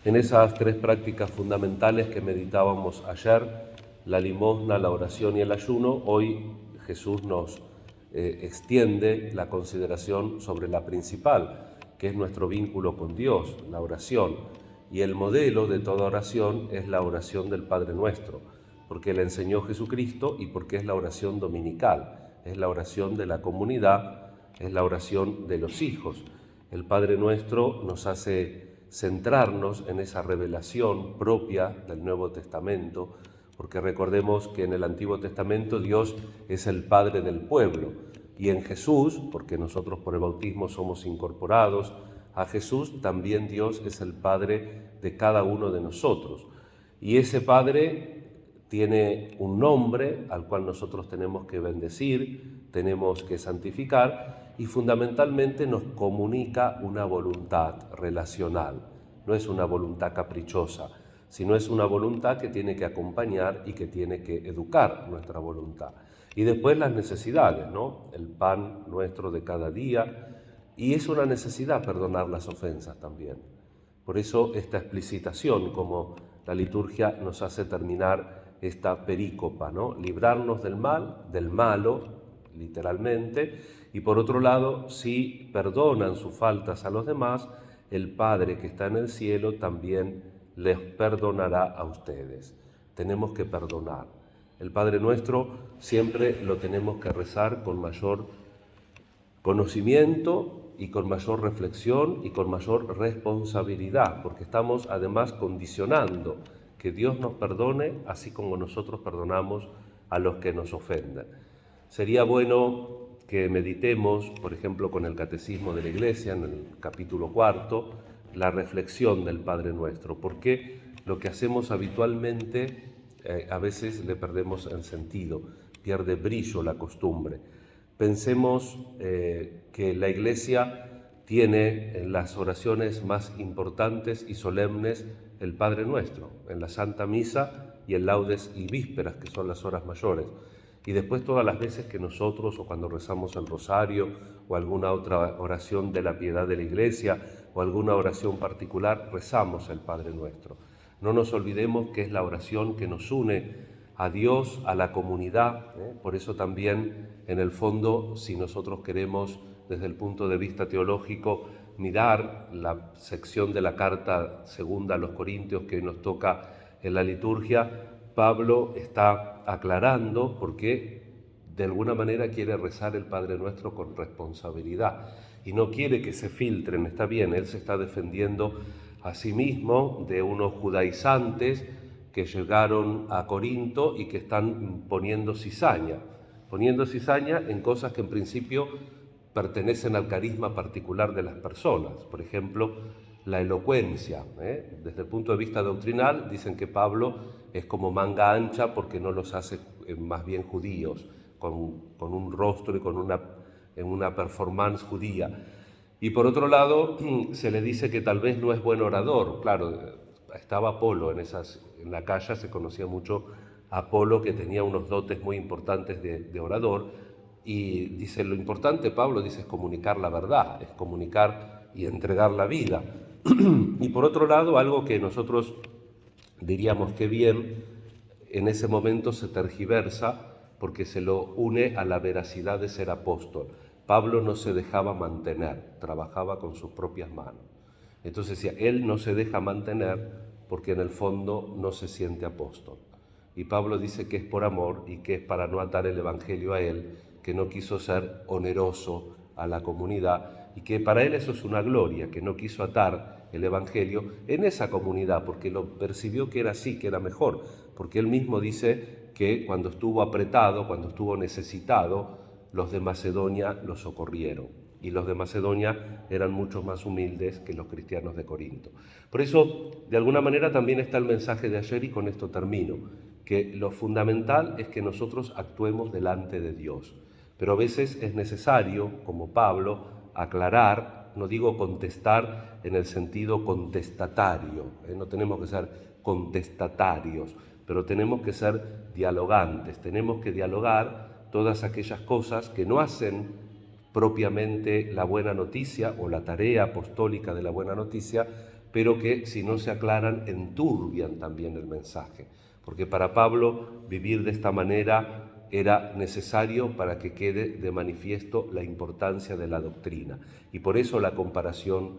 En esas tres prácticas fundamentales que meditábamos ayer, la limosna, la oración y el ayuno, hoy Jesús nos extiende la consideración sobre la principal, que es nuestro vínculo con Dios, la oración. Y el modelo de toda oración es la oración del Padre Nuestro, porque la enseñó Jesucristo y porque es la oración dominical, es la oración de la comunidad, es la oración de los hijos. El Padre Nuestro nos hace centrarnos en esa revelación propia del Nuevo Testamento, porque recordemos que en el Antiguo Testamento Dios es el Padre del pueblo, y en Jesús, porque nosotros por el bautismo somos incorporados a Jesús, también Dios es el Padre de cada uno de nosotros. Y ese Padre tiene un nombre al cual nosotros tenemos que bendecir, tenemos que santificar, y fundamentalmente nos comunica una voluntad relacional. No es una voluntad caprichosa, sino es una voluntad que tiene que acompañar y que tiene que educar nuestra voluntad. Y después las necesidades, ¿no? El pan nuestro de cada día, y es una necesidad perdonar las ofensas también. Por eso esta explicitación, como la liturgia nos hace terminar esta perícopa, ¿no? Librarnos del mal, del malo, literalmente, y por otro lado, si perdonan sus faltas a los demás, el Padre que está en el cielo también les perdonará a ustedes. Tenemos que perdonar. El Padre Nuestro siempre lo tenemos que rezar con mayor conocimiento y con mayor reflexión y con mayor responsabilidad, porque estamos además condicionando que Dios nos perdone así como nosotros perdonamos a los que nos ofenden. Sería bueno que meditemos, por ejemplo, con el Catecismo de la Iglesia, en el capítulo 4, la reflexión del Padre Nuestro, porque lo que hacemos habitualmente a veces le perdemos el sentido, pierde brillo la costumbre. Pensemos que la Iglesia tiene en las oraciones más importantes y solemnes el Padre Nuestro, en la Santa Misa y en Laudes y Vísperas, que son las horas mayores. Y después todas las veces que nosotros, o cuando rezamos el rosario, o alguna otra oración de la piedad de la Iglesia, o alguna oración particular, rezamos el Padre Nuestro. No nos olvidemos que es la oración que nos une a Dios, a la comunidad. Por eso también, en el fondo, si nosotros queremos, desde el punto de vista teológico, mirar la sección de la carta segunda a los Corintios que hoy nos toca en la liturgia, Pablo está aclarando por qué de alguna manera quiere rezar el Padre Nuestro con responsabilidad y no quiere que se filtren. Está bien, él se está defendiendo a sí mismo de unos judaizantes que llegaron a Corinto y que están poniendo cizaña en cosas que en principio pertenecen al carisma particular de las personas. Por ejemplo, la elocuencia. Desde el punto de vista doctrinal dicen que Pablo es como manga ancha porque no los hace más bien judíos, con un rostro y con una performance judía. Y por otro lado, se le dice que tal vez no es buen orador. Claro, estaba Apolo en la calle, se conocía mucho a Apolo, que tenía unos dotes muy importantes de orador, y dice, lo importante, Pablo dice, es comunicar la verdad, es comunicar y entregar la vida. Y por otro lado, algo que nosotros diríamos que bien, en ese momento se tergiversa porque se lo une a la veracidad de ser apóstol. Pablo no se dejaba mantener, trabajaba con sus propias manos. Entonces decía, él no se deja mantener porque en el fondo no se siente apóstol. Y Pablo dice que es por amor y que es para no atar el evangelio a él, que no quiso ser oneroso a la comunidad y que para él eso es una gloria, que no quiso atar el evangelio en esa comunidad porque lo percibió que era así, que era mejor, porque él mismo dice que cuando estuvo apretado, cuando estuvo necesitado, los de Macedonia lo socorrieron. Y los de Macedonia eran mucho más humildes que los cristianos de Corinto. Por eso, de alguna manera, también está el mensaje de ayer, y con esto termino, que lo fundamental es que nosotros actuemos delante de Dios. Pero a veces es necesario, como Pablo, aclarar, no digo contestar en el sentido contestatario, no tenemos que ser contestatarios, pero tenemos que ser dialogantes, tenemos que dialogar todas aquellas cosas que no hacen propiamente la buena noticia o la tarea apostólica de la buena noticia, pero que si no se aclaran enturbian también el mensaje, porque para Pablo vivir de esta manera era necesario para que quede de manifiesto la importancia de la doctrina. Y por eso la comparación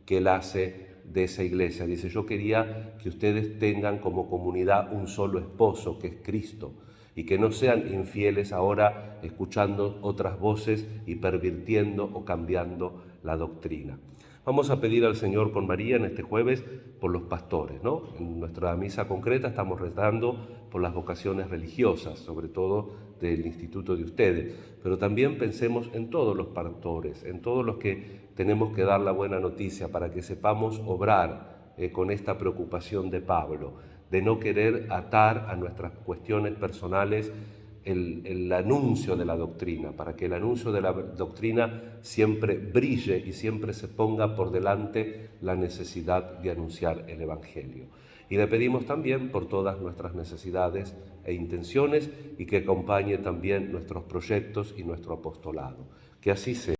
que él hace de esa iglesia. Dice, yo quería que ustedes tengan como comunidad un solo esposo, que es Cristo, y que no sean infieles ahora escuchando otras voces y pervirtiendo o cambiando la doctrina. Vamos a pedir al Señor con María en este jueves por los pastores, ¿no? En nuestra misa concreta estamos rezando por las vocaciones religiosas, sobre todo del instituto de ustedes, pero también pensemos en todos los pastores, en todos los que tenemos que dar la buena noticia para que sepamos obrar con esta preocupación de Pablo, de no querer atar a nuestras cuestiones personales el anuncio de la doctrina, para que el anuncio de la doctrina siempre brille y siempre se ponga por delante la necesidad de anunciar el Evangelio. Y le pedimos también por todas nuestras necesidades e intenciones y que acompañe también nuestros proyectos y nuestro apostolado. Que así sea.